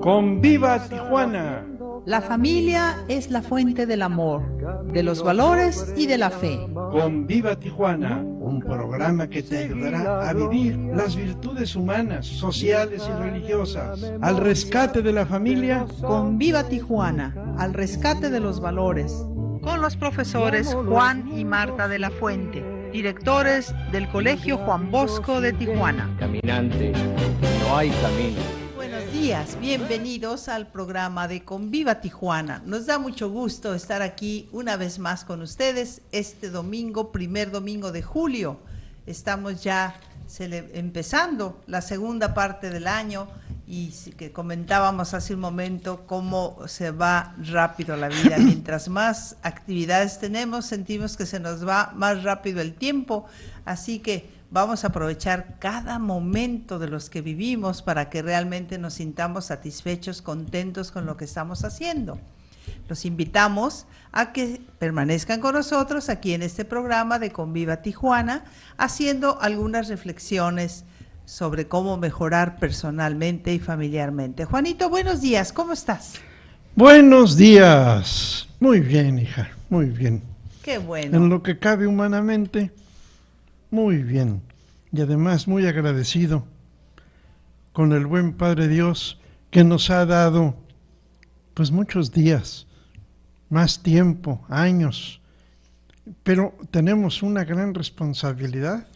¡Conviva Tijuana! La familia es la fuente del amor, de los valores y de la fe. ¡Conviva Tijuana! Un programa que te ayudará a vivir las virtudes humanas, sociales y religiosas, al rescate de la familia. Conviva Tijuana, al rescate de los valores. Con los profesores Juan y Marta de la Fuente, directores del Colegio Juan Bosco de Tijuana. Caminante, no hay camino. Buenos días, bienvenidos al programa de Conviva Tijuana. Nos da mucho gusto estar aquí una vez más con ustedes este domingo, primer domingo de julio. Estamos ya empezando la segunda parte del año y que comentábamos hace un momento cómo se va rápido la vida. Mientras más actividades tenemos, sentimos que se nos va más rápido el tiempo, así que vamos a aprovechar cada momento de los que vivimos para que realmente nos sintamos satisfechos, contentos con lo que estamos haciendo. Los invitamos a que permanezcan con nosotros aquí en este programa de Conviva Tijuana, haciendo algunas reflexiones sobre cómo mejorar personalmente y familiarmente. Juanito, buenos días, ¿cómo estás? Buenos días. Muy bien, hija, muy bien. Qué bueno. En lo que cabe humanamente, muy bien. Y además muy agradecido con el buen Padre Dios que nos ha dado pues muchos días, más tiempo, años. Pero tenemos una gran responsabilidad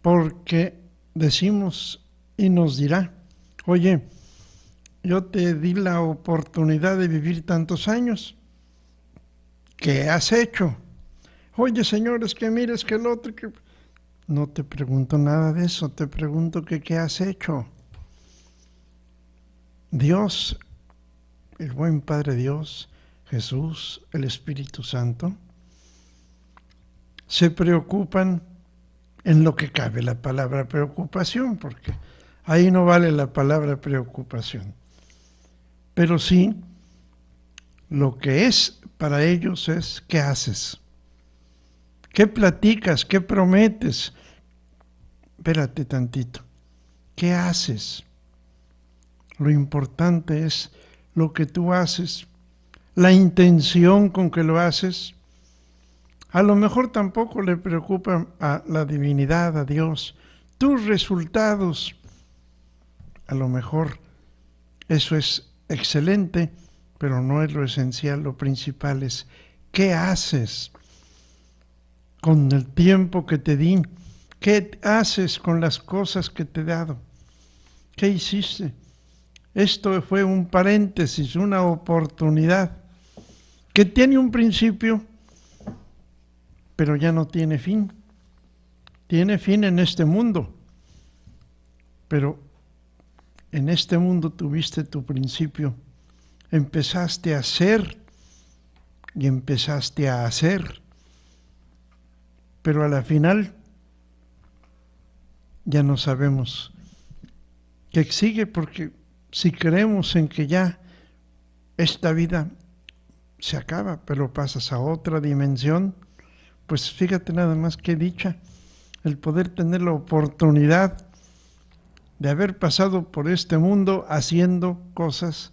porque decimos y nos dirá, oye, yo te di la oportunidad de vivir tantos años, ¿qué has hecho? Oye, Señor, es que mires que el otro... que... No te pregunto nada de eso, te pregunto que qué has hecho. Dios, el buen Padre Dios, Jesús, el Espíritu Santo, se preocupan en lo que cabe la palabra preocupación, porque ahí no vale la palabra preocupación. Pero sí, lo que es para ellos es ¿qué haces? ¿Qué platicas? ¿Qué prometes? Espérate tantito. ¿Qué haces? Lo importante es lo que tú haces, la intención con que lo haces. A lo mejor tampoco le preocupa a la divinidad, a Dios, tus resultados. A lo mejor eso es excelente, pero no es lo esencial. Lo principal es ¿qué haces con el tiempo que te di? ¿Qué haces con las cosas que te he dado? ¿Qué hiciste? Esto fue un paréntesis, una oportunidad que tiene un principio, pero ya no tiene fin. Tiene fin en este mundo, pero en este mundo tuviste tu principio. Empezaste a ser y empezaste a hacer, pero a la final ya no sabemos qué sigue, porque si creemos en que ya esta vida se acaba, pero pasas a otra dimensión, pues fíjate nada más qué dicha el poder tener la oportunidad de haber pasado por este mundo haciendo cosas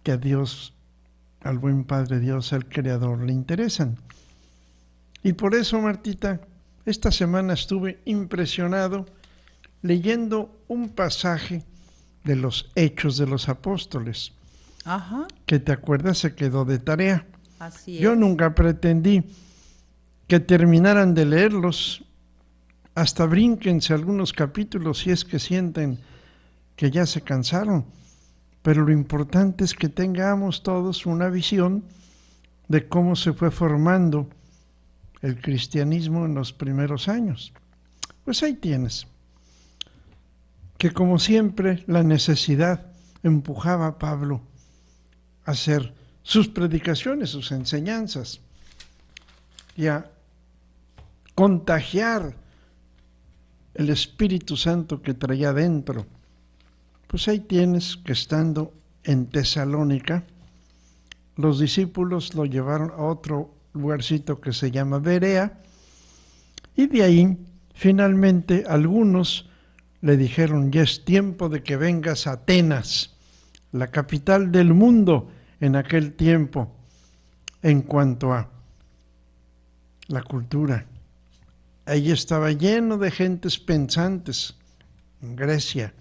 que a Dios, al buen Padre Dios, al Creador, le interesan. Y por eso, Martita, esta semana estuve impresionado leyendo un pasaje de los Hechos de los Apóstoles. Ajá. Que te acuerdas, se quedó de tarea. Así es. Yo nunca pretendí que terminaran de leerlos, hasta brínquense algunos capítulos si es que sienten que ya se cansaron, pero lo importante es que tengamos todos una visión de cómo se fue formando el cristianismo en los primeros años. Pues ahí tienes, que como siempre la necesidad empujaba a Pablo a hacer sus predicaciones, sus enseñanzas, y a contagiar el Espíritu Santo que traía dentro. Pues ahí tienes que estando en Tesalónica, los discípulos lo llevaron a otro lugarcito que se llama Berea, y de ahí finalmente algunos le dijeron, ya es tiempo de que vengas a Atenas la capital del mundo en aquel tiempo en cuanto a la cultura. Allí estaba lleno de gentes pensantes, en Grecia,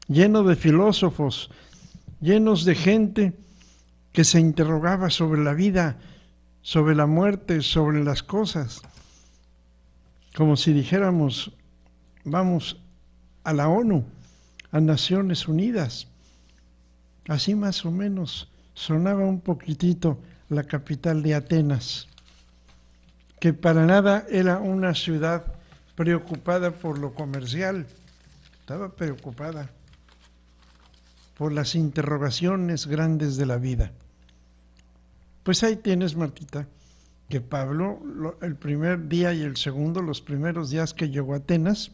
lleno de filósofos, llenos de gente que se interrogaba sobre la vida, sobre la muerte, sobre las cosas, como si dijéramos, vamos a la ONU, a Naciones Unidas. Así más o menos sonaba un poquitito la capital de Atenas, que para nada era una ciudad preocupada por lo comercial, estaba preocupada por las interrogaciones grandes de la vida. Pues ahí tienes, Martita, que Pablo, el primer día y el segundo, los primeros días que llegó a Atenas,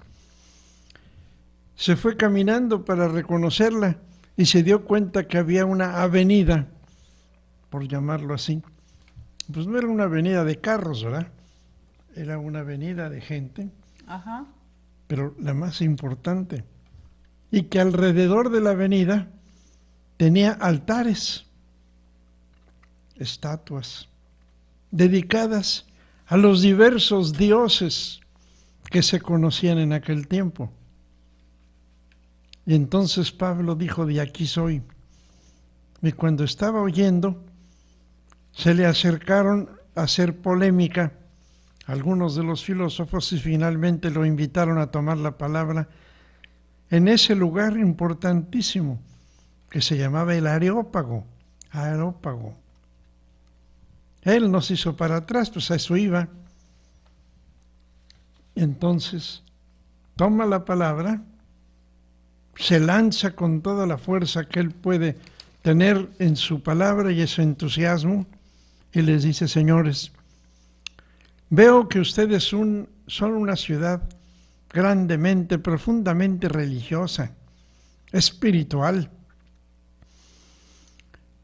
se fue caminando para reconocerla y se dio cuenta que había una avenida, por llamarlo así. Pues no era una avenida de carros, ¿verdad? Era una avenida de gente, Ajá. pero la más importante, y que alrededor de la avenida tenía altares, estatuas, dedicadas a los diversos dioses que se conocían en aquel tiempo. Y entonces Pablo dijo, de aquí soy. Y cuando estaba oyendo, se le acercaron a hacer polémica algunos de los filósofos y finalmente lo invitaron a tomar la palabra en ese lugar importantísimo que se llamaba el Areópago. Areópago. Él nos hizo para atrás, pues a eso iba. Entonces, toma la palabra, se lanza con toda la fuerza que él puede tener en su palabra y ese entusiasmo, y les dice, señores, veo que ustedes son una ciudad grandemente, profundamente religiosa, espiritual.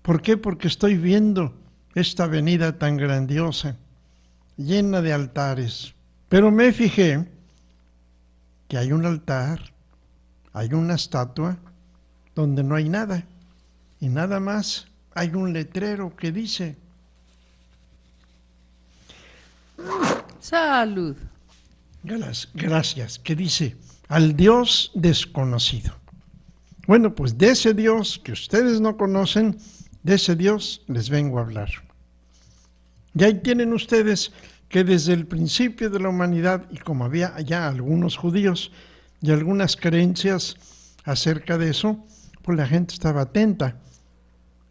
¿Por qué? Porque estoy viendo esta avenida tan grandiosa, llena de altares. Pero me fijé que hay un altar, hay una estatua donde no hay nada. Y nada más hay un letrero que dice... Salud. Gracias, que dice, al Dios desconocido. Bueno, pues de ese Dios que ustedes no conocen, de ese Dios les vengo a hablar. Y ahí tienen ustedes que desde el principio de la humanidad, y como había ya algunos judíos y algunas creencias acerca de eso, pues la gente estaba atenta,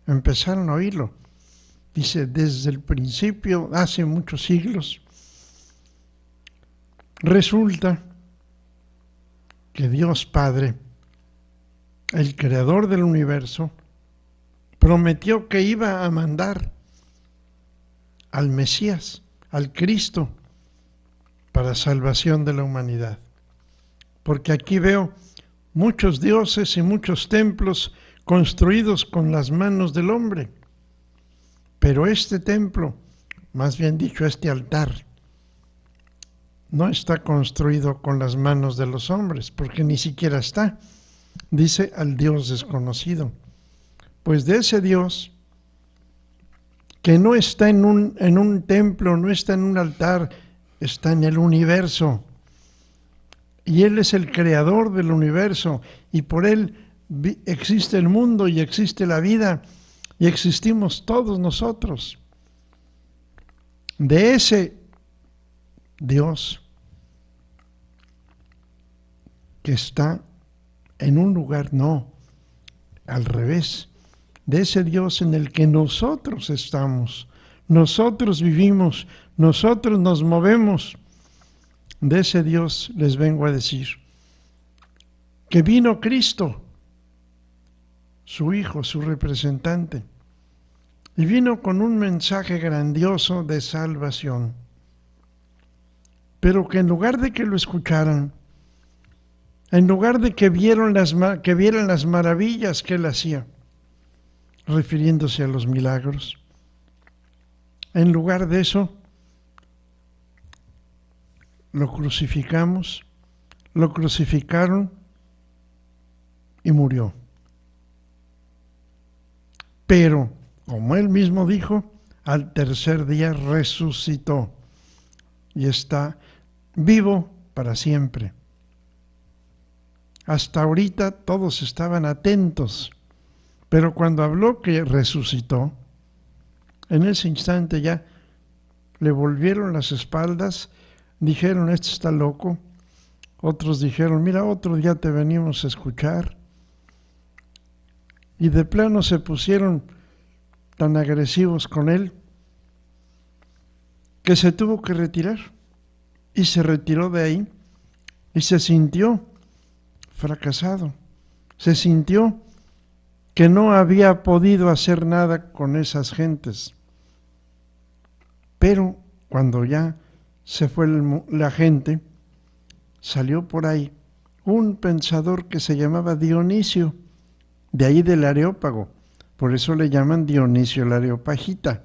empezaron a oírlo. Dice, desde el principio, hace muchos siglos, resulta que Dios Padre, el creador del universo, prometió que iba a mandar al Mesías, al Cristo, para salvación de la humanidad. Porque aquí veo muchos dioses y muchos templos construidos con las manos del hombre. Pero este templo, más bien dicho, este altar, no está construido con las manos de los hombres, porque ni siquiera está. Dice al Dios desconocido. Pues de ese Dios, que no está en un templo, no está en un altar, está en el universo. Y Él es el creador del universo, y por Él existe el mundo y existe la vida, y existimos todos nosotros. De ese Dios que está en un lugar, no, al revés, de ese Dios en el que nosotros estamos, nosotros vivimos, nosotros nos movemos, de ese Dios les vengo a decir que vino Cristo, su Hijo, su representante, y vino con un mensaje grandioso de salvación, pero que en lugar de que lo escucharan, en lugar de que vieran las maravillas que Él hacía, refiriéndose a los milagros, en lugar de eso, lo crucificamos, lo crucificaron y murió. pero, como él mismo dijo, al tercer día resucitó y está vivo para siempre. Hasta ahorita todos estaban atentos, pero cuando habló que resucitó, en ese instante ya le volvieron las espaldas, dijeron, este está loco. Otros dijeron, mira, otro día te venimos a escuchar. Y de plano se pusieron tan agresivos con él que se tuvo que retirar. Y se retiró de ahí y se sintió fracasado. Se sintió que no había podido hacer nada con esas gentes. Pero cuando ya se fue la gente, salió por ahí un pensador que se llamaba Dionisio, de ahí del Areópago. Por eso le llaman Dionisio el Areopagita.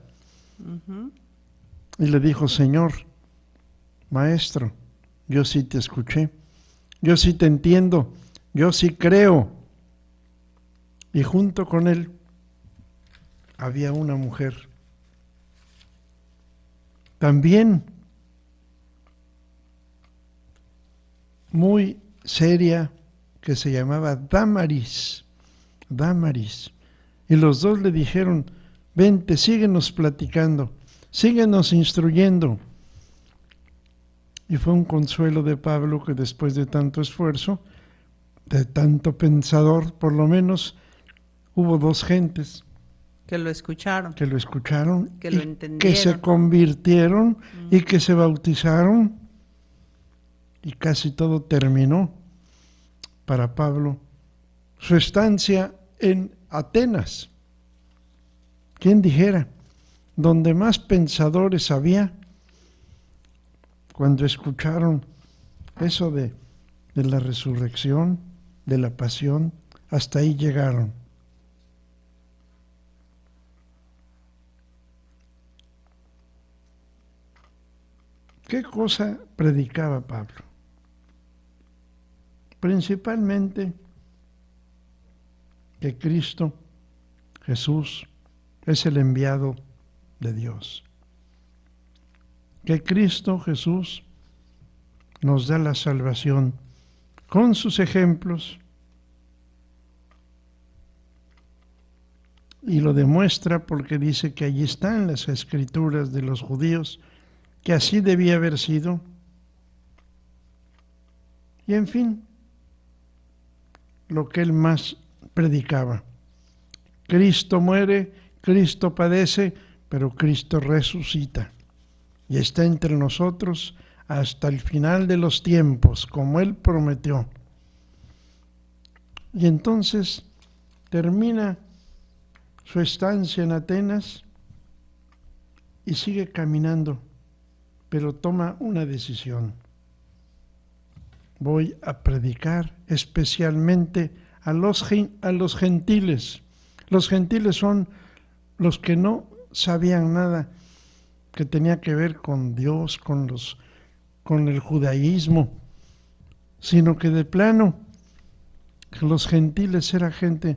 Y le dijo, Señor, Maestro, yo sí te escuché, yo sí te entiendo, yo sí creo. Y junto con él había una mujer, también muy seria, que se llamaba Dámaris. Y los dos le dijeron, vente, síguenos platicando, síguenos instruyendo. Y fue un consuelo de Pablo que después de tanto esfuerzo, de tanto pensador, por lo menos hubo dos gentes que lo escucharon, que lo y entendieron, que se convirtieron y que se bautizaron, y casi todo terminó para Pablo su estancia en Atenas. ¿Quién dijera? Donde más pensadores había, cuando escucharon eso de la resurrección, de la pasión, hasta ahí llegaron. ¿Qué cosa predicaba Pablo? Principalmente que Cristo, Jesús, es el enviado de Dios. Que Cristo Jesús nos da la salvación con sus ejemplos y lo demuestra porque dice que allí están las escrituras de los judíos, que así debía haber sido. Y en fin, lo que él más predicaba. Cristo muere, Cristo padece, pero Cristo resucita y está entre nosotros hasta el final de los tiempos, como él prometió. Y entonces termina su estancia en Atenas y sigue caminando, pero toma una decisión. Voy a predicar especialmente a los gentiles. Los gentiles son los que no sabían nada que tenía que ver con Dios, con el judaísmo, sino que de plano los gentiles era gente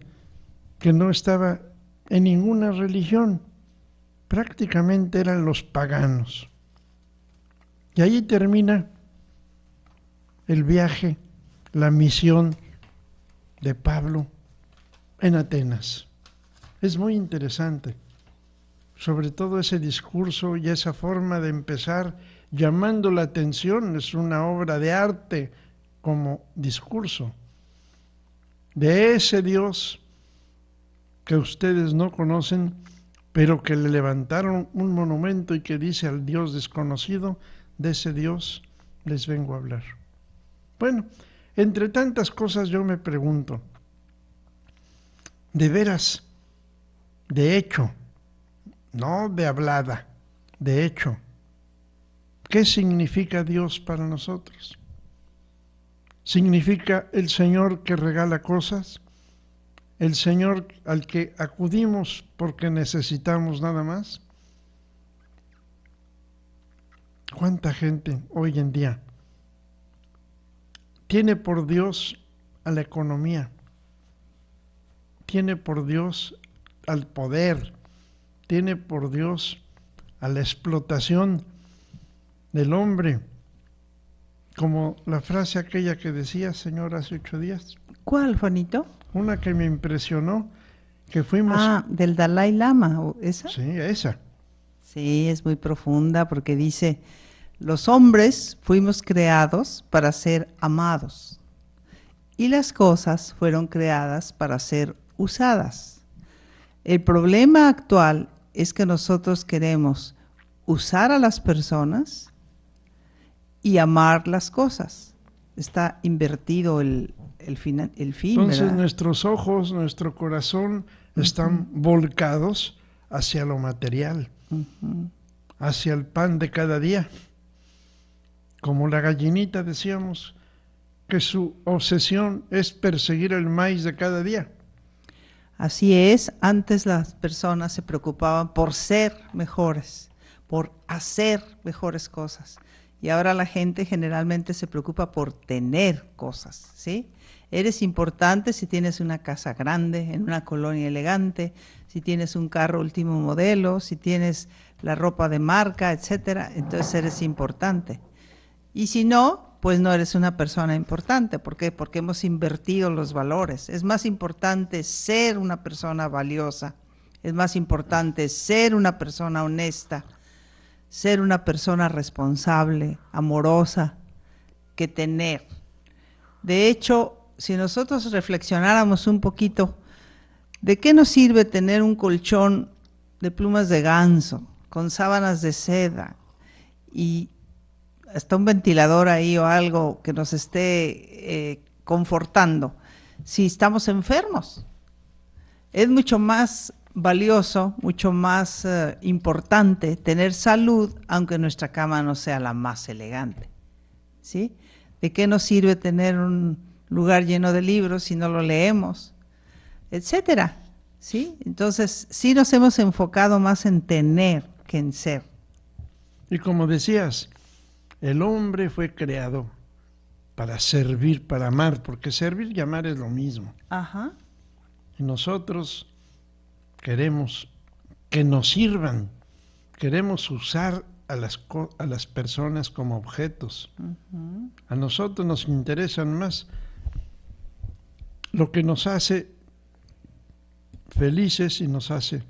que no estaba en ninguna religión, prácticamente eran los paganos. Y ahí termina el viaje, la misión de Pablo en Atenas. Es muy interesante, sobre todo ese discurso y esa forma de empezar llamando la atención. Es una obra de arte como discurso de ese Dios que ustedes no conocen, pero que le levantaron un monumento y que dice al Dios desconocido. De ese Dios les vengo a hablar. Bueno, entre tantas cosas yo me pregunto, de veras, de hecho, no de hablada, de hecho, ¿qué significa Dios para nosotros? ¿Significa el Señor que regala cosas? ¿El Señor al que acudimos porque necesitamos nada más? ¿Cuánta gente hoy en día tiene por Dios a la economía? Tiene por Dios al poder, tiene por Dios a la explotación del hombre, como la frase aquella que decía, Señor, hace 8 días. ¿Cuál, Juanito? Una que me impresionó, que fuimos... Ah, del Dalai Lama, ¿esa? Sí, esa. Sí, es muy profunda porque dice, los hombres fuimos creados para ser amados y las cosas fueron creadas para ser usadas. El problema actual es que nosotros queremos usar a las personas y amar las cosas. Está invertido el fin, Entonces ¿verdad? nuestros ojos, nuestro corazón están volcados hacia lo material, hacia el pan de cada día. Como la gallinita decíamos, que su obsesión es perseguir el maíz de cada día. Así es, antes las personas se preocupaban por ser mejores, por hacer mejores cosas. Y ahora la gente generalmente se preocupa por tener cosas, ¿sí? Eres importante si tienes una casa grande, en una colonia elegante, si tienes un carro último modelo, si tienes la ropa de marca, etcétera, entonces eres importante. Y si no, pues no eres una persona importante. ¿Por qué? Porque hemos invertido los valores. Es más importante ser una persona valiosa, es más importante ser una persona honesta, ser una persona responsable, amorosa, que tener. De hecho, si nosotros reflexionáramos un poquito, ¿de qué nos sirve tener un colchón de plumas de ganso, con sábanas de seda y hasta un ventilador ahí o algo que nos esté confortando si estamos enfermos? Es mucho más valioso, mucho más importante tener salud, aunque nuestra cama no sea la más elegante, ¿sí? ¿De qué nos sirve tener un lugar lleno de libros si no lo leemos? Etcétera, ¿sí? Entonces, sí nos hemos enfocado más en tener que en ser. Y como decías, el hombre fue creado para servir, para amar, porque servir y amar es lo mismo. Ajá. Y nosotros queremos que nos sirvan, queremos usar a las personas como objetos. A nosotros nos interesan más lo que nos hace felices y nos hace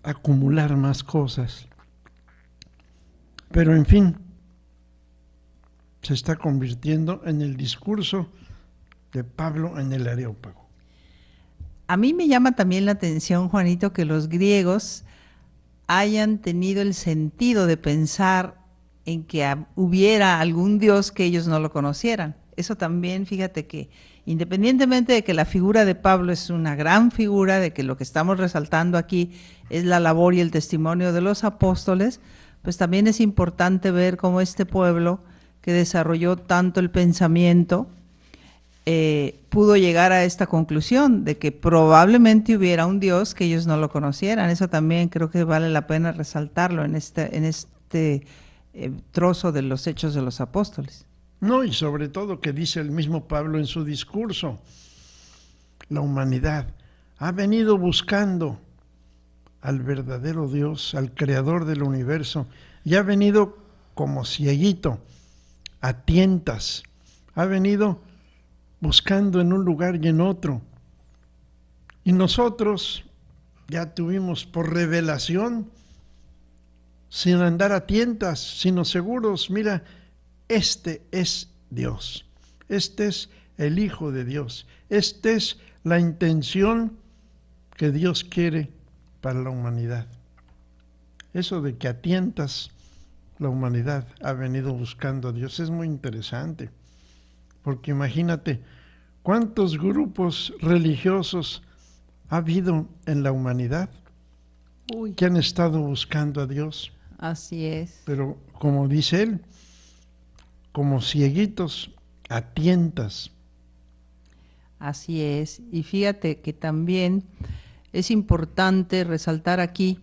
acumular más cosas. Pero en fin, se está convirtiendo en el discurso de Pablo en el Areópago. A mí me llama también la atención, Juanito, que los griegos hayan tenido el sentido de pensar en que hubiera algún dios que ellos no lo conocieran. Eso también, fíjate que independientemente de que la figura de Pablo es una gran figura, de que lo que estamos resaltando aquí es la labor y el testimonio de los apóstoles, pues también es importante ver cómo este pueblo que desarrolló tanto el pensamiento pudo llegar a esta conclusión de que probablemente hubiera un Dios que ellos no lo conocieran. Eso también creo que vale la pena resaltarlo en este trozo de los Hechos de los Apóstoles. No, y sobre todo que dice el mismo Pablo en su discurso, la humanidad ha venido buscando al verdadero Dios, al creador del universo, y ha venido como cieguito, a tientas, ha venido buscando en un lugar y en otro. Y nosotros ya tuvimos por revelación, sin andar a tientas, sino seguros, mira, este es Dios, este es el Hijo de Dios, esta es la intención que Dios quiere para la humanidad. Eso de que a tientas la humanidad ha venido buscando a Dios es muy interesante, porque imagínate cuántos grupos religiosos ha habido en la humanidad que han estado buscando a Dios. Así es. Pero como dice él, como cieguitos a tientas. Así es. Y fíjate que también es importante resaltar aquí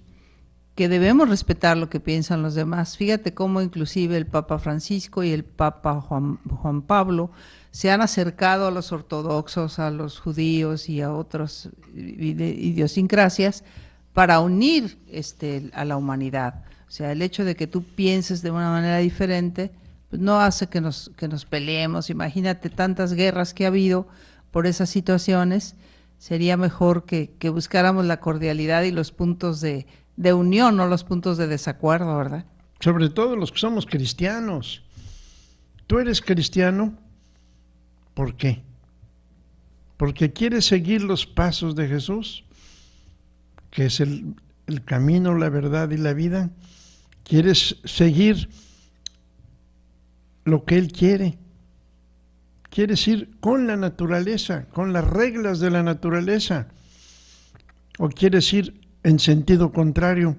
que debemos respetar lo que piensan los demás. Fíjate cómo inclusive el Papa Francisco y el Papa Juan Pablo se han acercado a los ortodoxos, a los judíos y a otras idiosincrasias para unir a la humanidad. O sea, el hecho de que tú pienses de una manera diferente, pues no hace que nos peleemos. Imagínate tantas guerras que ha habido por esas situaciones. Sería mejor que buscáramos la cordialidad y los puntos de unión, no los puntos de desacuerdo, ¿verdad? Sobre todo los que somos cristianos. ¿Tú eres cristiano? ¿Por qué? ¿Porque quieres seguir los pasos de Jesús, que es el camino, la verdad y la vida? ¿Quieres seguir lo que Él quiere? ¿Quieres ir con la naturaleza, con las reglas de la naturaleza? ¿O quieres ir en sentido contrario,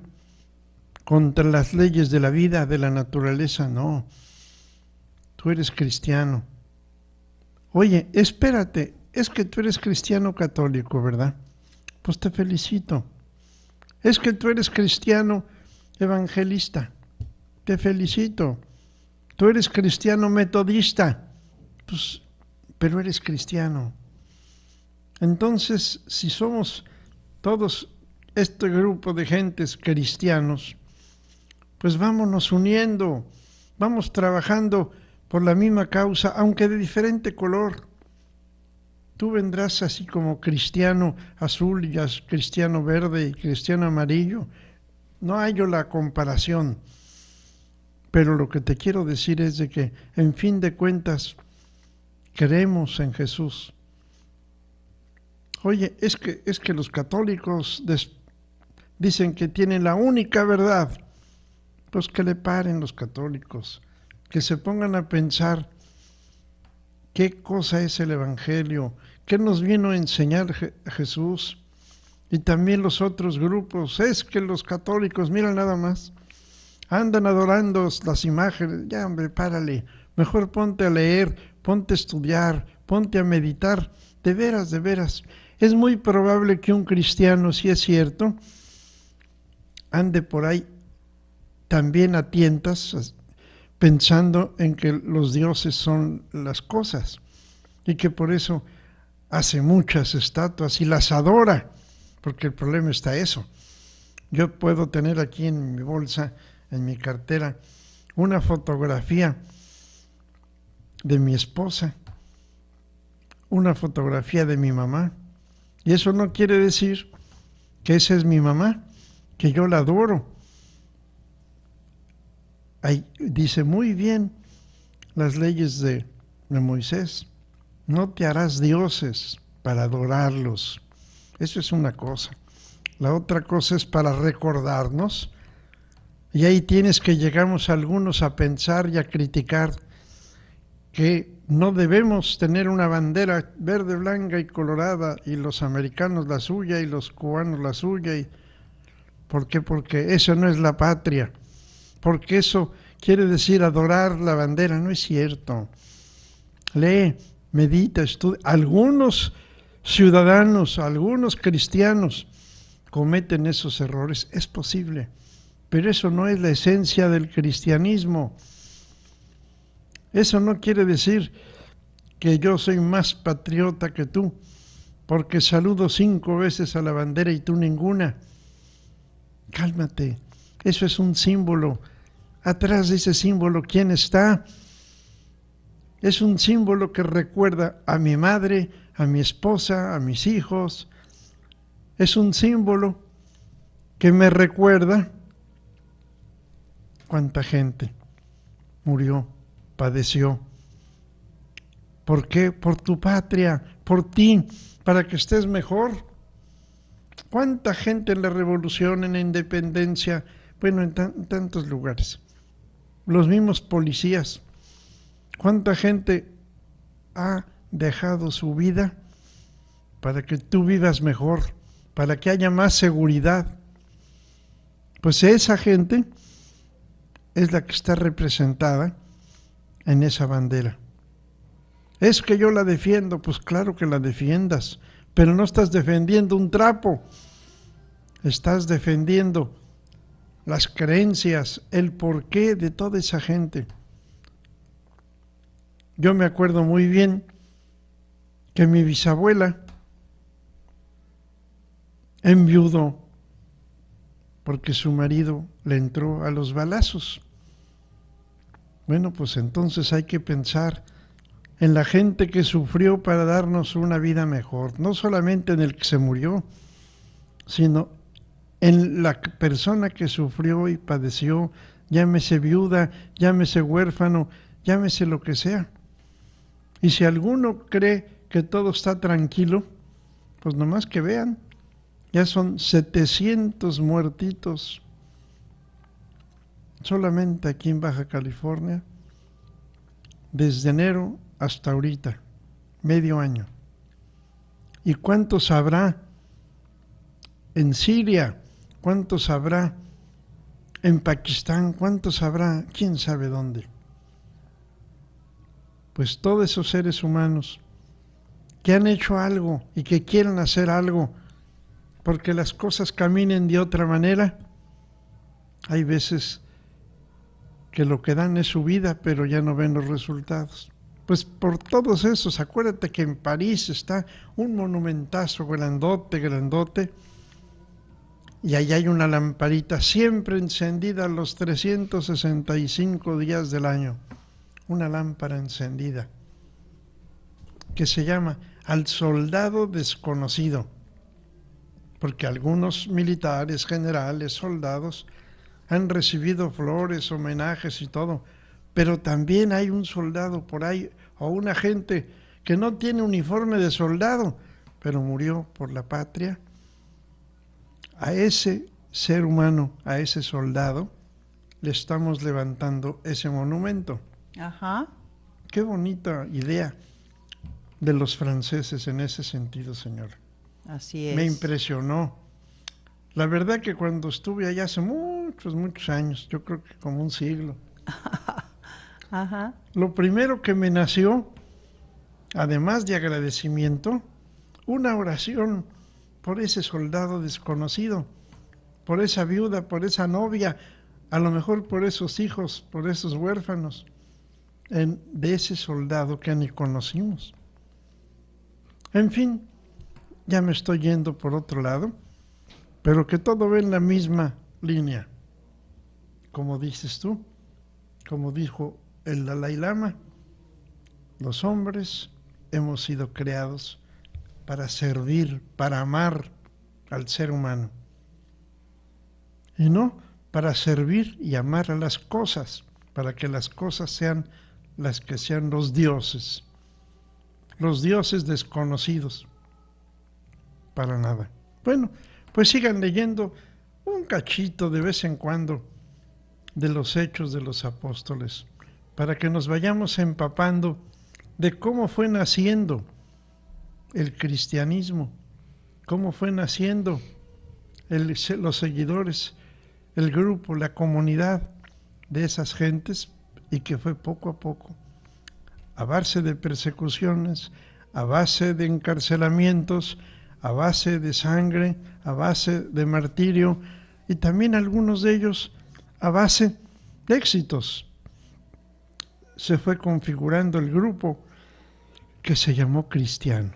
contra las leyes de la vida, de la naturaleza? No, tú eres cristiano. Oye, espérate, es que tú eres cristiano católico, ¿verdad? Pues te felicito. Es que tú eres cristiano evangelista, te felicito. Tú eres cristiano metodista, pues, pero eres cristiano. Entonces, si somos todos este grupo de gentes cristianos, pues vámonos uniendo, vamos trabajando por la misma causa, aunque de diferente color. Tú vendrás así como cristiano azul y cristiano verde y cristiano amarillo. No hay la comparación. Pero lo que te quiero decir es de que, en fin de cuentas, creemos en Jesús. Oye, es que los católicos dicen que tienen la única verdad. Pues que le paren los católicos, que se pongan a pensar qué cosa es el Evangelio, qué nos vino a enseñar Jesús. Y también los otros grupos, es que los católicos, mira nada más, andan adorando las imágenes. Ya, hombre, párale, mejor ponte a leer, ponte a estudiar, ponte a meditar. De veras, es muy probable que un cristiano, si es cierto, ande por ahí también a tientas, pensando en que los dioses son las cosas, y que por eso hace muchas estatuas y las adora, porque el problema está eso. Yo puedo tener aquí en mi bolsa, en mi cartera, una fotografía de mi esposa, una fotografía de mi mamá, y eso no quiere decir que esa es mi mamá, que yo la adoro. Ahí dice muy bien las leyes de Moisés: no te harás dioses para adorarlos. Eso es una cosa. La otra cosa es para recordarnos. Y ahí tienes que llegamos algunos a pensar y a criticar que no debemos tener una bandera verde, blanca y colorada, y los americanos la suya y los cubanos la suya. ¿Por qué? Porque eso no es la patria. Porque eso quiere decir adorar la bandera. No es cierto. Lee, medita, estudia. Algunos ciudadanos, algunos cristianos cometen esos errores. Es posible. Pero eso no es la esencia del cristianismo. Eso no quiere decir que yo soy más patriota que tú, porque saludo 5 veces a la bandera y tú ninguna. Cálmate. Eso es un símbolo. Atrás de ese símbolo, ¿quién está? Es un símbolo que recuerda a mi madre, a mi esposa, a mis hijos. Es un símbolo que me recuerda cuánta gente murió, padeció. ¿Por qué? Por tu patria, por ti, para que estés mejor. ¿Cuánta gente en la revolución, en la independencia, bueno, en tantos lugares? Los mismos policías. ¿Cuánta gente ha dejado su vida para que tú vivas mejor, para que haya más seguridad? Pues esa gente es la que está representada en esa bandera. Es que yo la defiendo, pues claro que la defiendas, pero no estás defendiendo un trapo, estás defendiendo las creencias, el porqué de toda esa gente. Yo me acuerdo muy bien que mi bisabuela enviudó porque su marido le entró a los balazos. Bueno, pues entonces hay que pensar en la gente que sufrió para darnos una vida mejor, no solamente en el que se murió, sino en la persona que sufrió y padeció, llámese viuda, llámese huérfano, llámese lo que sea. Y si alguno cree que todo está tranquilo, pues nomás que vean, ya son 700 muertitos solamente aquí en Baja California, desde enero hasta ahorita, medio año. ¿Y cuántos habrá en Siria? ¿Cuántos habrá en Pakistán? ¿Cuántos habrá quién sabe dónde? Pues todos esos seres humanos que han hecho algo y que quieren hacer algo porque las cosas caminen de otra manera, hay veces que lo que dan es su vida, pero ya no ven los resultados. Pues por todos esos, acuérdate que en París está un monumentazo grandote, grandote, y ahí hay una lamparita siempre encendida los 365 días del año. Una lámpara encendida que se llama Al Soldado Desconocido, porque algunos militares, generales, soldados han recibido flores, homenajes y todo, pero también hay un soldado por ahí o una gente que no tiene uniforme de soldado, pero murió por la patria. A ese ser humano, a ese soldado, le estamos levantando ese monumento. Ajá. Qué bonita idea de los franceses en ese sentido, señora. Así es. Me impresionó. La verdad que cuando estuve allá hace muchos, muchos años, yo creo que como un siglo, Ajá. lo primero que me nació, además de agradecimiento, una oración por ese soldado desconocido, por esa viuda, por esa novia, a lo mejor por esos hijos, por esos huérfanos, de ese soldado que ni conocimos. En fin, ya me estoy yendo por otro lado, pero que todo ve en la misma línea. Como dices tú, como dijo el Dalai Lama, los hombres hemos sido creados para servir, para amar al ser humano. Y no para servir y amar a las cosas, para que las cosas sean las que sean los dioses desconocidos. Para nada. Bueno, pues sigan leyendo un cachito de vez en cuando de los Hechos de los Apóstoles, para que nos vayamos empapando de cómo fue naciendo el cristianismo, cómo fue naciendo los seguidores, el grupo, la comunidad de esas gentes, y que fue poco a poco, a base de persecuciones, a base de encarcelamientos, a base de sangre, a base de martirio, y también algunos de ellos a base de éxitos. Se fue configurando el grupo que se llamó cristiano.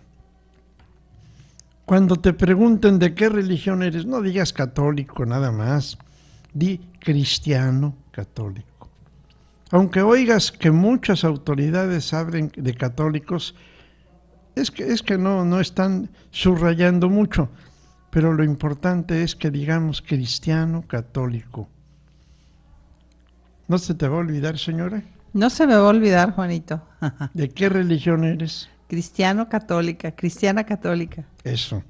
Cuando te pregunten de qué religión eres, no digas católico nada más, di cristiano católico. Aunque oigas que muchas autoridades hablen de católicos, es que no están subrayando mucho, pero lo importante es que digamos cristiano católico. ¿No se te va a olvidar, señora? No se me va a olvidar, Juanito. ¿De qué religión eres? Cristiano católica, cristiana católica. Eso.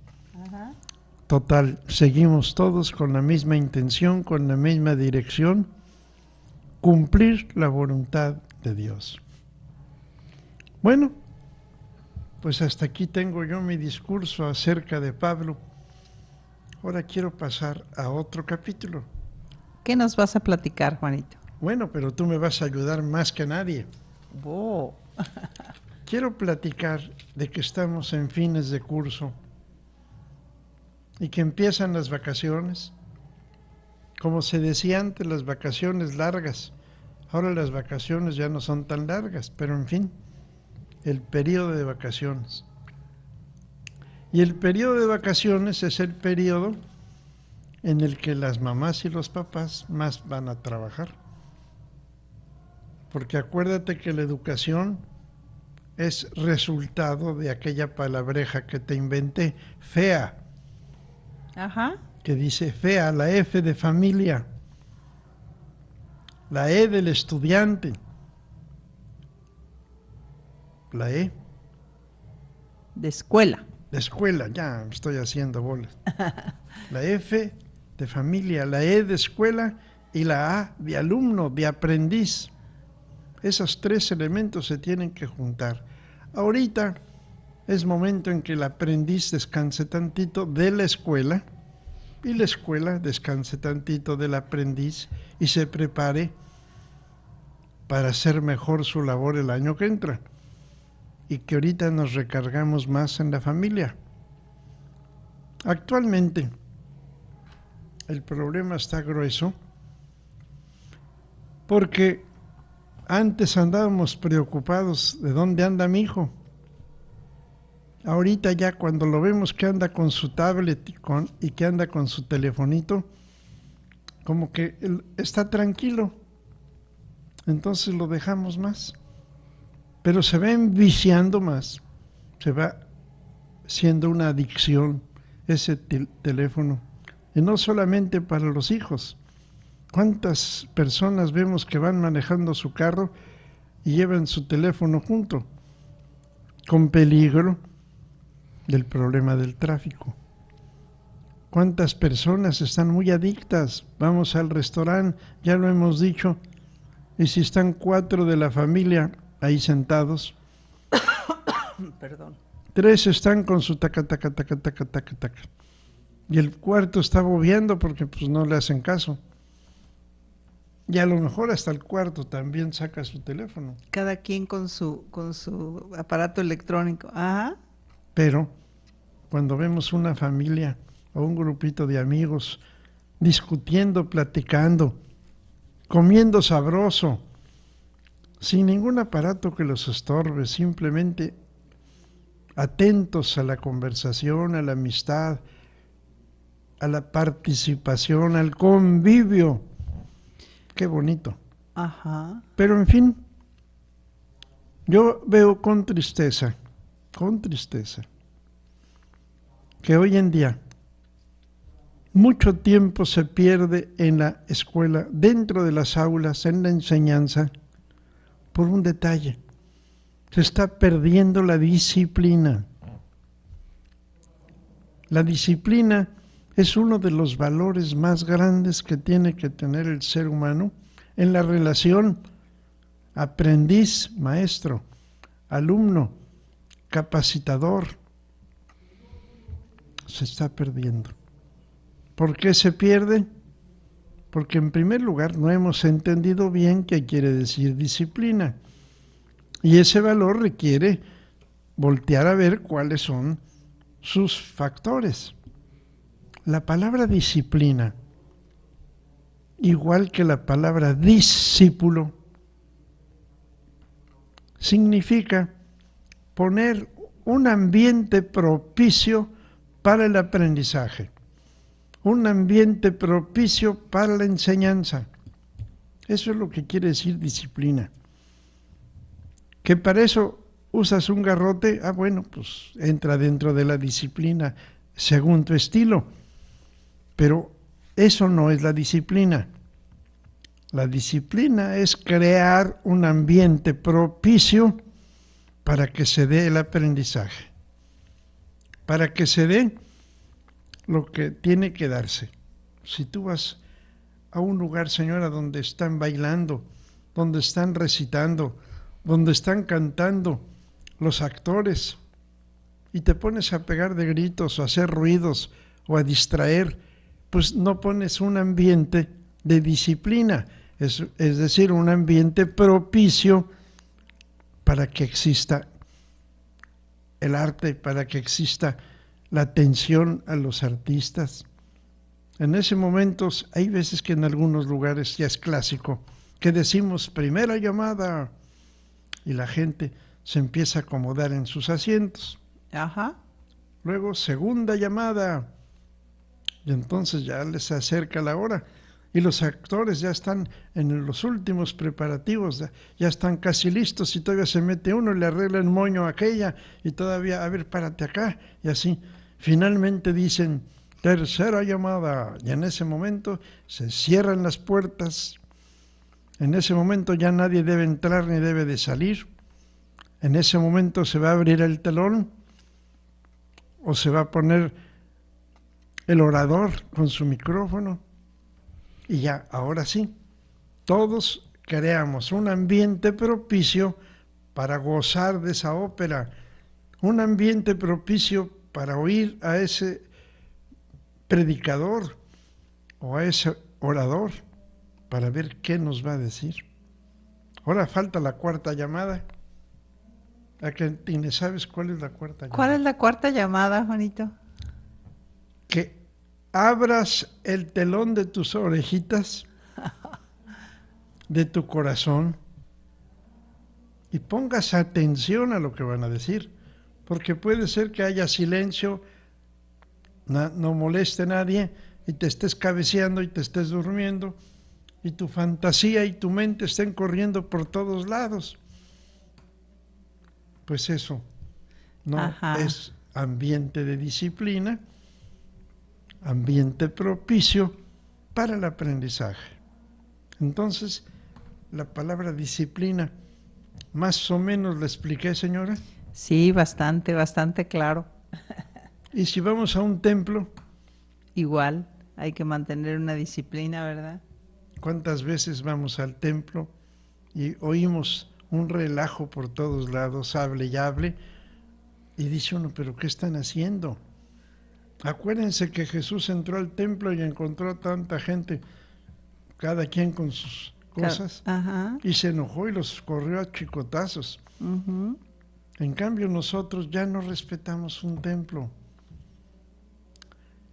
Ajá. Total, seguimos todos con la misma intención, con la misma dirección, cumplir la voluntad de Dios. Bueno, pues hasta aquí tengo yo mi discurso acerca de Pablo. Ahora quiero pasar a otro capítulo. ¿Qué nos vas a platicar, Juanito? Bueno, pero tú me vas a ayudar más que nadie. Oh. Quiero platicar de que estamos en fines de curso y que empiezan las vacaciones, como se decía antes, las vacaciones largas. Ahora las vacaciones ya no son tan largas, pero en fin, el periodo de vacaciones. Y el periodo de vacaciones es el periodo en el que las mamás y los papás más van a trabajar. Porque acuérdate que la educación es resultado de aquella palabreja que te inventé, FEA. Ajá. Que dice FEA, la F de familia, la E del estudiante, la E De escuela. de escuela, ya me estoy haciendo bolas. La F de familia, la E de escuela y la A de alumno, de aprendiz. Esos tres elementos se tienen que juntar. Ahorita es momento en que el aprendiz descanse tantito de la escuela y la escuela descanse tantito del aprendiz y se prepare para hacer mejor su labor el año que entra. Y que ahorita nos recargamos más en la familia. Actualmente el problema está grueso porque antes andábamos preocupados de dónde anda mi hijo. Ahorita ya cuando lo vemos que anda con su tablet y que anda con su telefonito, como que él está tranquilo, entonces lo dejamos más. Pero se va enviciando más, se va siendo una adicción ese teléfono. Y no solamente para los hijos. ¿Cuántas personas vemos que van manejando su carro y llevan su teléfono junto? Con peligro del problema del tráfico. ¿Cuántas personas están muy adictas? Vamos al restaurante, ya lo hemos dicho, y si están 4 de la familia ahí sentados, Perdón. 3 están con su taca, taca, taca, taca, taca, taca. Y el cuarto está bobeando porque pues no le hacen caso. Y a lo mejor hasta el cuarto también saca su teléfono. Cada quien con su aparato electrónico. Ajá. Pero cuando vemos una familia o un grupito de amigos discutiendo, platicando, comiendo sabroso, sin ningún aparato que los estorbe, simplemente atentos a la conversación, a la amistad, a la participación, al convivio. Qué bonito. Ajá. Pero en fin, yo veo con tristeza, que hoy en día mucho tiempo se pierde en la escuela, dentro de las aulas, en la enseñanza, por un detalle. Se está perdiendo la disciplina. La disciplina es uno de los valores más grandes que tiene que tener el ser humano en la relación aprendiz-maestro, alumno, capacitador. Se está perdiendo. ¿Por qué se pierde? Porque en primer lugar no hemos entendido bien qué quiere decir disciplina. Y ese valor requiere voltear a ver cuáles son sus factores. La palabra disciplina, igual que la palabra discípulo, significa poner un ambiente propicio para el aprendizaje, un ambiente propicio para la enseñanza. Eso es lo que quiere decir disciplina. Que para eso usas un garrote, bueno, pues entra dentro de la disciplina según tu estilo. Pero eso no es la disciplina. La disciplina es crear un ambiente propicio para que se dé el aprendizaje, para que se dé lo que tiene que darse. Si tú vas a un lugar, señora, donde están bailando, donde están recitando, donde están cantando los actores, y te pones a pegar de gritos o a hacer ruidos o a distraer, pues no pones un ambiente de disciplina, es decir, un ambiente propicio para que exista el arte, para que exista la atención a los artistas, En ese momento, hay veces que en algunos lugares ya es clásico, que decimos primera llamada y la gente se empieza a acomodar en sus asientos. Ajá. Luego segunda llamada y entonces ya les acerca la hora y los actores ya están en los últimos preparativos, ya están casi listos y todavía se mete uno y le arregla el moño a aquella y todavía, a ver, párate acá y así. Finalmente dicen tercera llamada y en ese momento se cierran las puertas. En ese momento ya nadie debe entrar ni debe de salir. En ese momento se va a abrir el telón o se va a poner el orador con su micrófono y ya, ahora sí, todos creamos un ambiente propicio para gozar de esa ópera, un ambiente propicio para oír a ese predicador o a ese orador, para ver qué nos va a decir. Ahora falta la cuarta llamada. ¿A que Tine, sabes cuál es la cuarta llamada? ¿Cuál es la cuarta llamada, Juanito? Que abras el telón de tus orejitas, de tu corazón, y pongas atención a lo que van a decir, porque puede ser que haya silencio, no moleste a nadie, y te estés cabeceando y te estés durmiendo, y tu fantasía y tu mente estén corriendo por todos lados. Pues eso no es ambiente de disciplina, ambiente propicio para el aprendizaje. Entonces, la palabra disciplina, más o menos la expliqué, señora. Sí, bastante, bastante claro. Y si vamos a un templo, igual, hay que mantener una disciplina, ¿verdad? ¿cuántas veces vamos al templo y oímos un relajo por todos lados, hable y hable? Y dice uno, ¿pero qué están haciendo? Acuérdense que Jesús entró al templo y encontró a tanta gente, cada quien con sus cosas, y se enojó y los corrió a chicotazos. En cambio nosotros ya no respetamos un templo.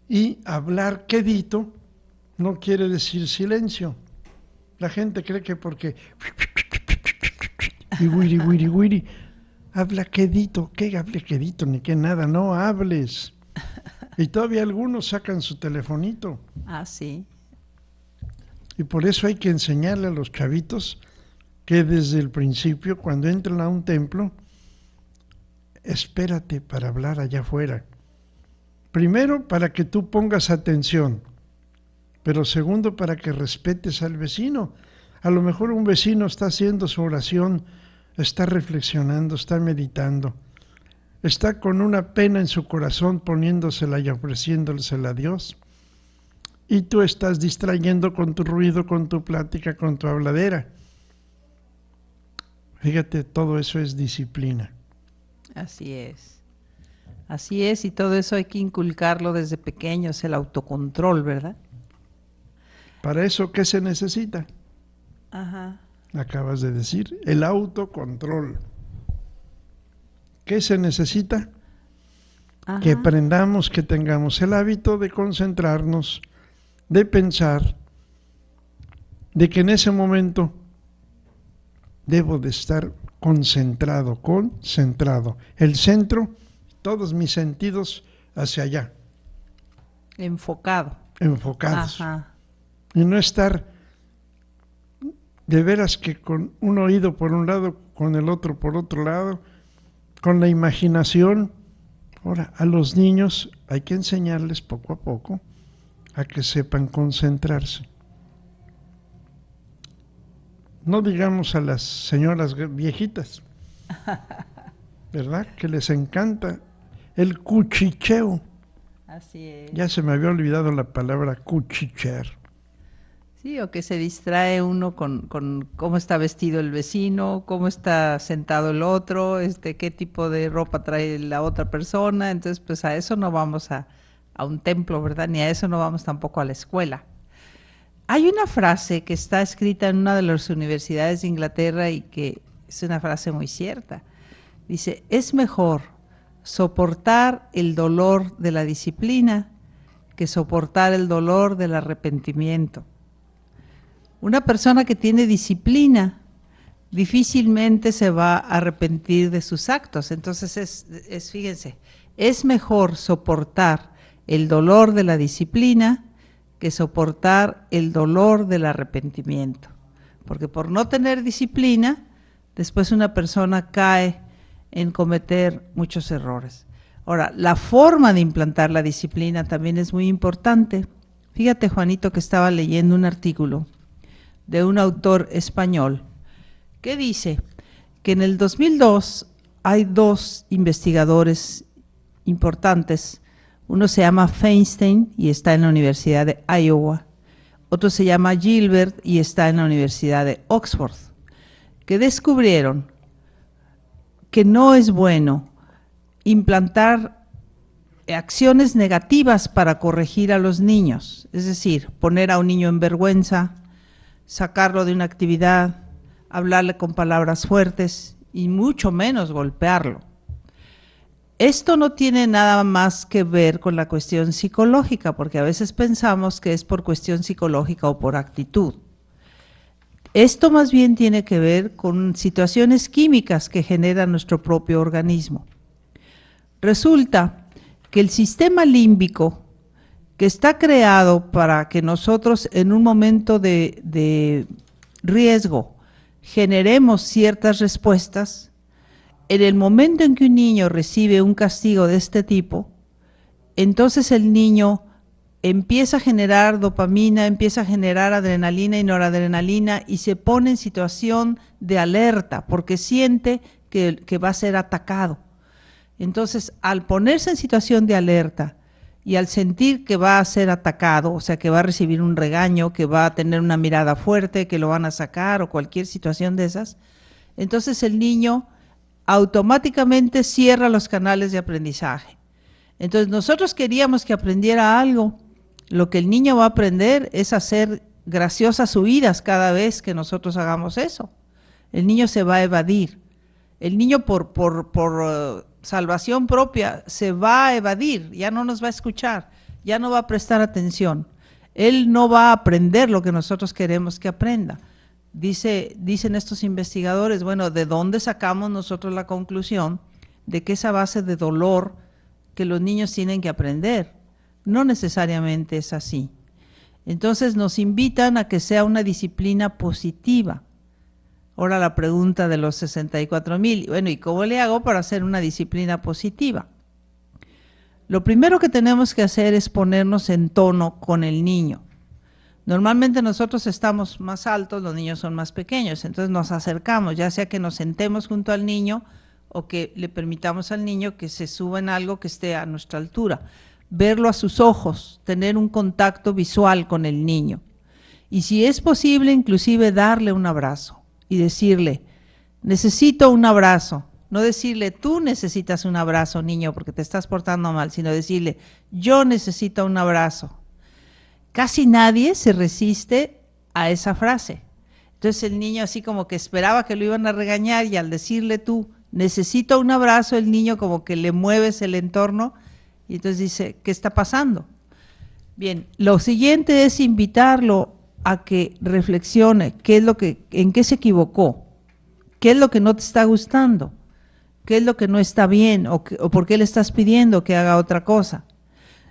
Y hablar quedito no quiere decir silencio. La gente cree que porque y wiri, wiri, wiri, habla quedito, ¿qué hable quedito? Ni que nada, no hables. Y todavía algunos sacan su telefonito. Ah, sí. Y por eso hay que enseñarle a los chavitos que desde el principio, cuando entran a un templo, espérate para hablar allá afuera. Primero, para que tú pongas atención, pero segundo, para que respetes al vecino. A lo mejor un vecino está haciendo su oración, está reflexionando, está meditando, está con una pena en su corazón poniéndosela y ofreciéndosela a Dios. Y tú estás distrayendo con tu ruido, con tu plática, con tu habladera. Fíjate, todo eso es disciplina. Así es. Así es, y todo eso hay que inculcarlo desde pequeños, el autocontrol, ¿verdad? ¿Para eso qué se necesita? Acabas de decir, el autocontrol. ¿Qué se necesita? Que aprendamos, que tengamos el hábito de concentrarnos, de pensar, de que en ese momento debo de estar concentrado. El centro, todos mis sentidos hacia allá. Enfocados. Y no estar de veras que con un oído por un lado, con el otro por otro lado, con la imaginación. Ahora, a los niños hay que enseñarles poco a poco a que sepan concentrarse. No digamos a las señoras viejitas, ¿verdad? Que les encanta el cuchicheo. Así es. Ya se me había olvidado la palabra cuchichear. Sí, o que se distrae uno con cómo está vestido el vecino, cómo está sentado el otro, qué tipo de ropa trae la otra persona. Entonces, pues a eso no vamos a un templo, ¿verdad? Ni a eso no vamos tampoco a la escuela. Hay una frase que está escrita en una de las universidades de Inglaterra y que es una frase muy cierta. Dice, es mejor soportar el dolor de la disciplina que soportar el dolor del arrepentimiento. Una persona que tiene disciplina difícilmente se va a arrepentir de sus actos. Entonces, fíjense, es mejor soportar el dolor de la disciplina que soportar el dolor del arrepentimiento. Porque por no tener disciplina, después una persona cae en cometer muchos errores. Ahora, la forma de implantar la disciplina también es muy importante. Fíjate, Juanito, que estaba leyendo un artículo de un autor español que dice que en el 2002 hay dos investigadores importantes. Uno se llama Feinstein y está en la Universidad de Iowa. Otro se llama Gilbert y está en la Universidad de Oxford, que descubrieron que no es bueno implantar acciones negativas para corregir a los niños, es decir, poner a un niño en vergüenza, sacarlo de una actividad, hablarle con palabras fuertes y mucho menos golpearlo. Esto no tiene nada más que ver con la cuestión psicológica, porque a veces pensamos que es por cuestión psicológica o por actitud. Esto más bien tiene que ver con situaciones químicas que genera nuestro propio organismo. Resulta que el sistema límbico, que está creado para que nosotros en un momento de riesgo generemos ciertas respuestas, en el momento en que un niño recibe un castigo de este tipo, entonces el niño empieza a generar dopamina, empieza a generar adrenalina y noradrenalina y se pone en situación de alerta porque siente que va a ser atacado. Entonces, al ponerse en situación de alerta y al sentir que va a ser atacado, o sea, que va a recibir un regaño, que va a tener una mirada fuerte, que lo van a sacar o cualquier situación de esas, entonces el niño automáticamente cierra los canales de aprendizaje. Entonces nosotros queríamos que aprendiera algo. Lo que el niño va a aprender es hacer graciosas huidas cada vez que nosotros hagamos eso. El niño se va a evadir. El niño por salvación propia se va a evadir, ya no nos va a escuchar, ya no va a prestar atención. Él no va a aprender lo que nosotros queremos que aprenda. Dicen estos investigadores, bueno, ¿de dónde sacamos nosotros la conclusión de que esa base de dolor que los niños tienen que aprender? No necesariamente es así. Entonces nos invitan a que sea una disciplina positiva. Ahora la pregunta de los 64,000, bueno, ¿y cómo le hago para hacer una disciplina positiva? Lo primero que tenemos que hacer es ponernos en tono con el niño. Normalmente nosotros estamos más altos, los niños son más pequeños, entonces nos acercamos, ya sea que nos sentemos junto al niño o que le permitamos al niño que se suba en algo que esté a nuestra altura. Verlo a sus ojos, tener un contacto visual con el niño. Y si es posible, inclusive darle un abrazo y decirle, necesito un abrazo. No decirle, tú necesitas un abrazo, niño, porque te estás portando mal, sino decirle, yo necesito un abrazo. Casi nadie se resiste a esa frase. Entonces el niño así como que esperaba que lo iban a regañar y al decirle tú, necesito un abrazo, el niño como que le mueves el entorno y entonces dice, ¿qué está pasando? Bien, lo siguiente es invitarlo a que reflexione en qué se equivocó, qué es lo que no te está gustando, qué es lo que no está bien o por qué le estás pidiendo que haga otra cosa.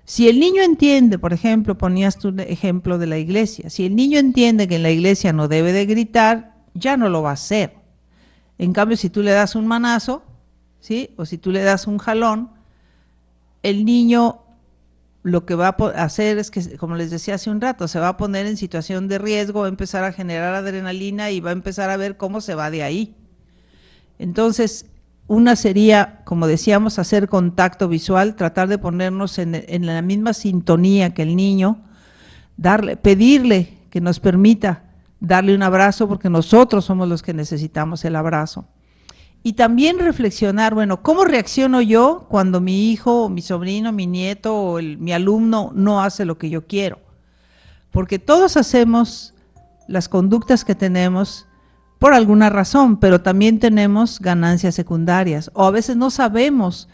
Si el niño entiende, por ejemplo, ponías tu ejemplo de la iglesia, si el niño entiende que en la iglesia no debe de gritar, ya no lo va a hacer. En cambio, si tú le das un manazo, ¿sí? O si tú le das un jalón, el niño lo que va a hacer es que, como les decía hace un rato, se va a poner en situación de riesgo, va a empezar a generar adrenalina y va a empezar a ver cómo se va de ahí. Entonces, una sería, como decíamos, hacer contacto visual, tratar de ponernos en la misma sintonía que el niño, pedirle que nos permita darle un abrazo, porque nosotros somos los que necesitamos el abrazo. Y también reflexionar, bueno, ¿cómo reacciono yo cuando mi hijo, o mi sobrino, mi nieto o mi alumno no hace lo que yo quiero? Porque todos hacemos las conductas que tenemos por alguna razón, pero también tenemos ganancias secundarias, o a veces no sabemos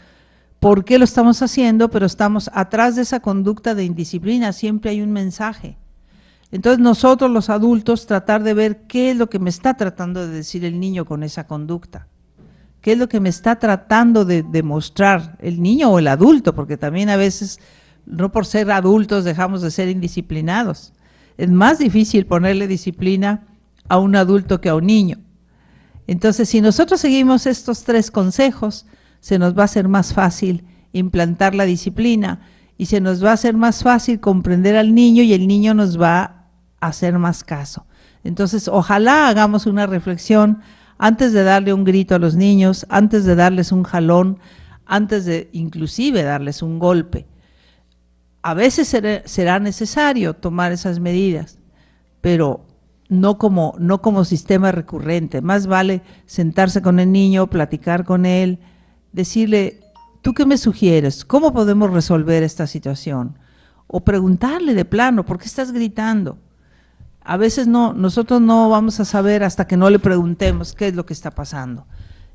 por qué lo estamos haciendo, pero estamos atrás de esa conducta de indisciplina, siempre hay un mensaje. Entonces nosotros los adultos tratar de ver qué es lo que me está tratando de decir el niño con esa conducta, qué es lo que me está tratando de demostrar el niño o el adulto, porque también a veces no por ser adultos dejamos de ser indisciplinados. Es más difícil ponerle disciplina a un adulto que a un niño. Entonces, si nosotros seguimos estos 3 consejos, se nos va a hacer más fácil implantar la disciplina y se nos va a hacer más fácil comprender al niño y el niño nos va a hacer más caso. Entonces, ojalá hagamos una reflexión antes de darle un grito a los niños, antes de darles un jalón, antes de inclusive darles un golpe. A veces será necesario tomar esas medidas, pero no como sistema recurrente. Más vale sentarse con el niño, platicar con él, decirle, ¿tú qué me sugieres? ¿Cómo podemos resolver esta situación? O preguntarle de plano, ¿por qué estás gritando? A veces nosotros no vamos a saber hasta que no le preguntemos qué es lo que está pasando.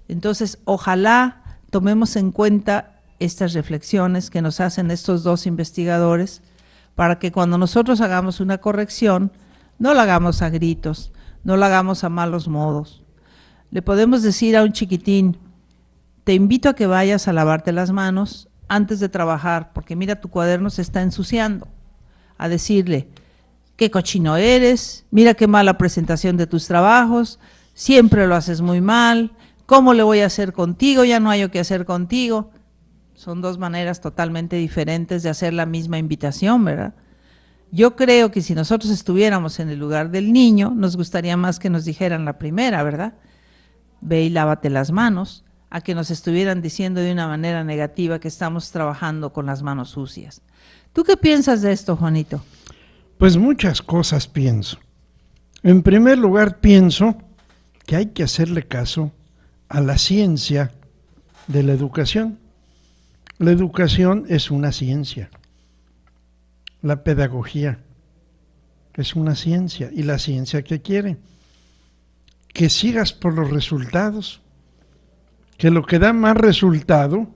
Entonces, ojalá tomemos en cuenta estas reflexiones que nos hacen estos 2 investigadores, para que cuando nosotros hagamos una corrección, no la hagamos a gritos, no la hagamos a malos modos. Le podemos decir a un chiquitín, te invito a que vayas a lavarte las manos antes de trabajar, porque mira, tu cuaderno se está ensuciando. A decirle, qué cochino eres, mira qué mala presentación de tus trabajos, siempre lo haces muy mal, ¿cómo le voy a hacer contigo? Ya no hay qué hacer contigo. Son 2 maneras totalmente diferentes de hacer la misma invitación, ¿verdad? Yo creo que si nosotros estuviéramos en el lugar del niño, nos gustaría más que nos dijeran la primera, ¿verdad? Ve y lávate las manos, a que nos estuvieran diciendo de una manera negativa que estamos trabajando con las manos sucias. ¿Tú qué piensas de esto, Juanito? Pues muchas cosas pienso. En primer lugar, pienso que hay que hacerle caso a la ciencia de la educación. La educación es una ciencia. La pedagogía es una ciencia. ¿Y la ciencia qué quiere? Que sigas por los resultados. Que lo que da más resultado,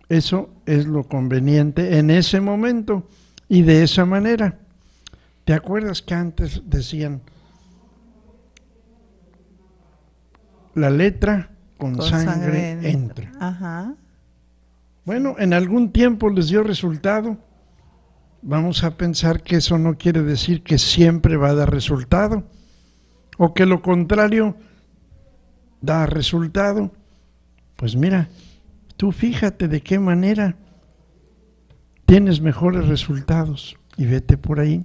eso es lo conveniente en ese momento y de esa manera. ¿Te acuerdas que antes decían la letra con sangre entra? Ajá. Bueno, en algún tiempo les dio resultado. Vamos a pensar que eso no quiere decir que siempre va a dar resultado, o que lo contrario da resultado. Pues mira, tú fíjate de qué manera tienes mejores resultados y vete por ahí.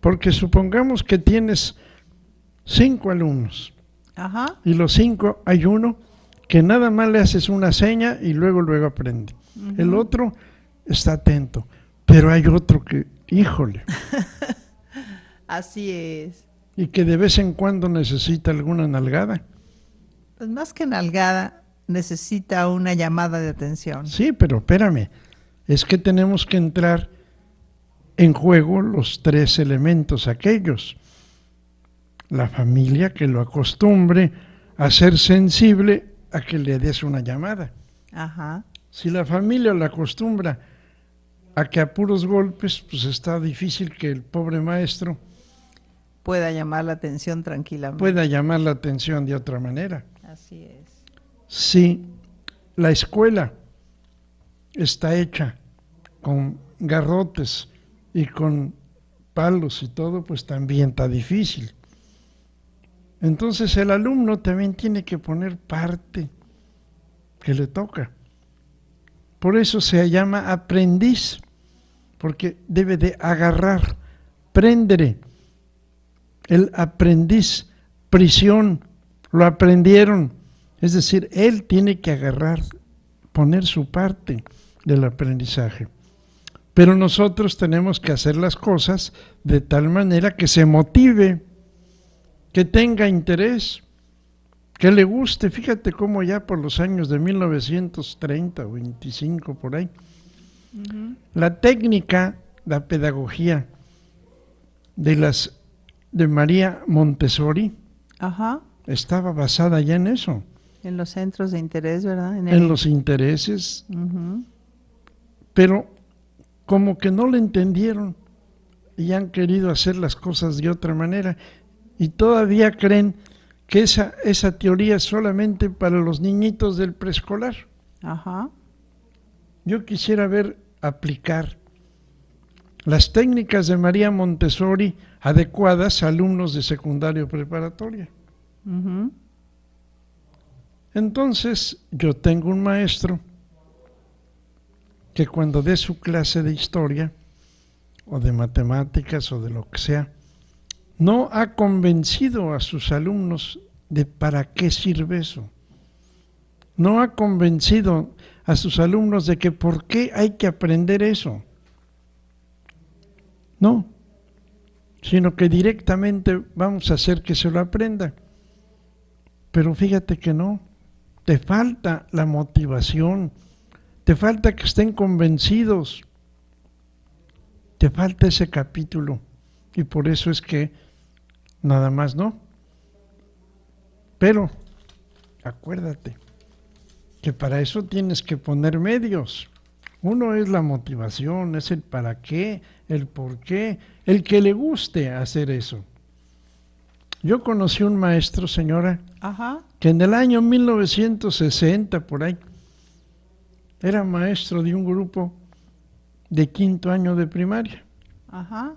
Porque supongamos que tienes 5 alumnos. Ajá. Y los 5 hay uno que nada más le haces una seña y luego aprende. Uh-huh. El otro está atento, pero hay otro que, híjole. Así es. Y que de vez en cuando necesita alguna nalgada. Pues más que nalgada, necesita una llamada de atención. Sí, pero espérame, es que tenemos que entrar en juego los 3 elementos aquellos. La familia que lo acostumbre a ser sensible a que le des una llamada. Ajá. Si la familia lo acostumbra a que a puros golpes, pues está difícil que el pobre maestro pueda llamar la atención tranquilamente. Pueda llamar la atención de otra manera. Así es. Si la escuela está hecha con garrotes y con palos y todo, pues también está difícil. Entonces el alumno también tiene que poner parte que le toca. Por eso se llama aprendiz, porque debe de agarrar, prendere. El aprendiz, prisión, lo aprendieron. Es decir, él tiene que agarrar, poner su parte del aprendizaje. Pero nosotros tenemos que hacer las cosas de tal manera que se motive, que tenga interés, que le guste. Fíjate cómo ya por los años de 1930 o 25 por ahí, la técnica, la pedagogía de María Montessori, ajá, estaba basada ya en eso. En los centros de interés, ¿verdad? En los intereses, Ujú. pero como que no le entendieron y han querido hacer las cosas de otra manera y todavía creen que esa teoría es solamente para los niñitos del preescolar. Ajá. Yo quisiera ver aplicar las técnicas de María Montessori adecuadas a alumnos de secundaria o preparatoria. Ujú. Entonces, yo tengo un maestro que cuando dé su clase de historia, o de matemáticas, o de lo que sea, no ha convencido a sus alumnos de para qué sirve eso. No ha convencido a sus alumnos de que por qué hay que aprender eso. No, sino que directamente vamos a hacer que se lo aprenda. Pero fíjate que no, te falta la motivación, te falta que estén convencidos, te falta ese capítulo. Y por eso es que nada más no. Pero acuérdate que para eso tienes que poner medios. Uno es la motivación, es el para qué, el por qué, el que le guste hacer eso. Yo conocí un maestro, señora, Ajá. que en el año 1960, por ahí, era maestro de un grupo de 5º año de primaria. Ajá.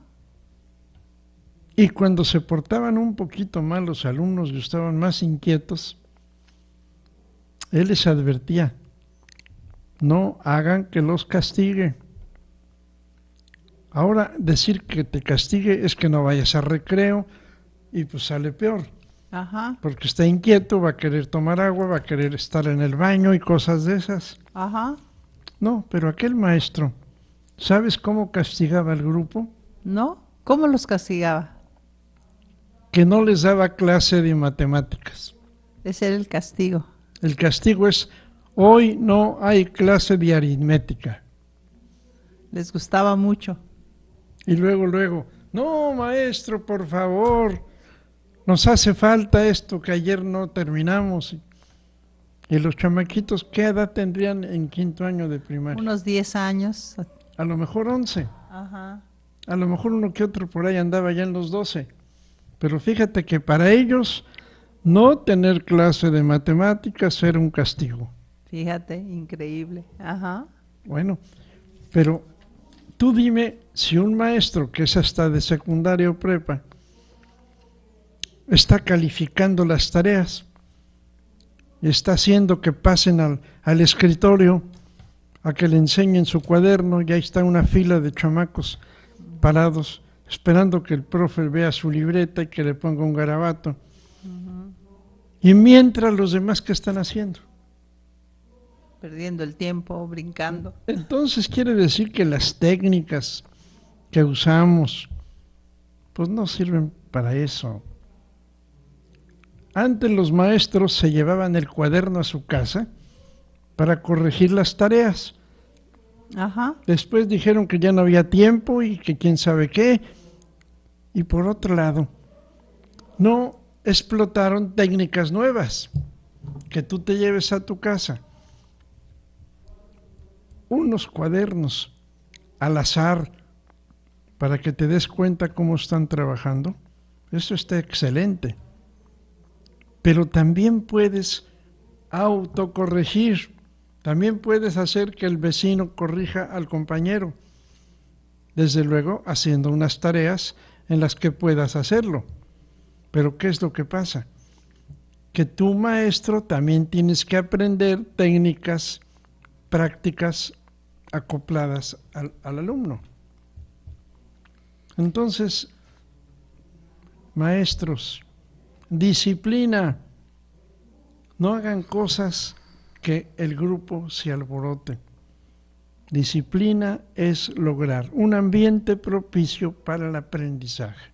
Y cuando se portaban un poquito mal los alumnos y estaban más inquietos, él les advertía, no hagan que los castigue. Ahora decir que te castigue es que no vayas a recreo y pues sale peor, Ajá. porque está inquieto, va a querer tomar agua, va a querer estar en el baño y cosas de esas. Ajá. No, pero aquel maestro, ¿sabes cómo castigaba al grupo? ¿No? ¿Cómo los castigaba? Que no les daba clase de matemáticas. Ese era el castigo. El castigo es, hoy no hay clase de aritmética. Les gustaba mucho. Y luego, no maestro, por favor, nos hace falta esto que ayer no terminamos. Y los chamaquitos, ¿qué edad tendrían en 5º año de primaria? Unos 10 años. A lo mejor 11. Ajá. A lo mejor uno que otro por ahí andaba ya en los 12. Pero fíjate que para ellos no tener clase de matemáticas era un castigo. Fíjate, increíble. Ajá. Bueno, pero tú dime si un maestro que es hasta de secundaria o prepa está calificando las tareas, está haciendo que pasen al escritorio a que le enseñen su cuaderno, y ahí está una fila de chamacos parados esperando que el profe vea su libreta y que le ponga un garabato. Y mientras los demás, ¿qué están haciendo? Perdiendo el tiempo, brincando. Entonces quiere decir que las técnicas que usamos pues no sirven para eso. Antes los maestros se llevaban el cuaderno a su casa para corregir las tareas. Ajá. Después dijeron que ya no había tiempo y que quién sabe qué. Y por otro lado, no explotaron técnicas nuevas que tú te lleves a tu casa. Unos cuadernos al azar para que te des cuenta cómo están trabajando. Eso está excelente. Pero también puedes autocorregir. También puedes hacer que el vecino corrija al compañero. Desde luego, haciendo unas tareas en las que puedas hacerlo. Pero ¿qué es lo que pasa? Que tu maestro también tienes que aprender técnicas prácticas acopladas al alumno. Entonces, maestros, disciplina. No hagan cosas que el grupo se alborote. Disciplina es lograr un ambiente propicio para el aprendizaje.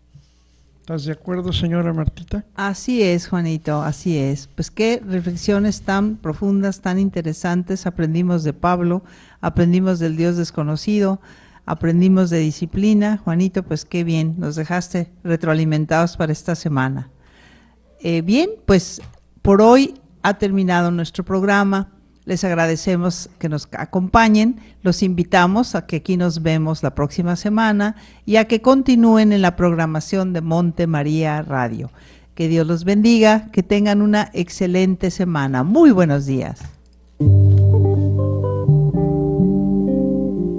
¿Estás de acuerdo, señora Martita? Así es, Juanito, así es. Pues qué reflexiones tan profundas, tan interesantes. Aprendimos de Pablo, aprendimos del Dios desconocido, aprendimos de disciplina. Juanito, pues qué bien, nos dejaste retroalimentados para esta semana. Bien, pues por hoy ha terminado nuestro programa. Les agradecemos que nos acompañen. Los invitamos a que aquí nos vemos la próxima semana y a que continúen en la programación de Monte María Radio. Que Dios los bendiga, que tengan una excelente semana. Muy buenos días.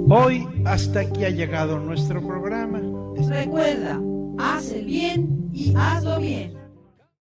Hoy hasta aquí ha llegado nuestro programa. Recuerda, haz el bien y hazlo bien.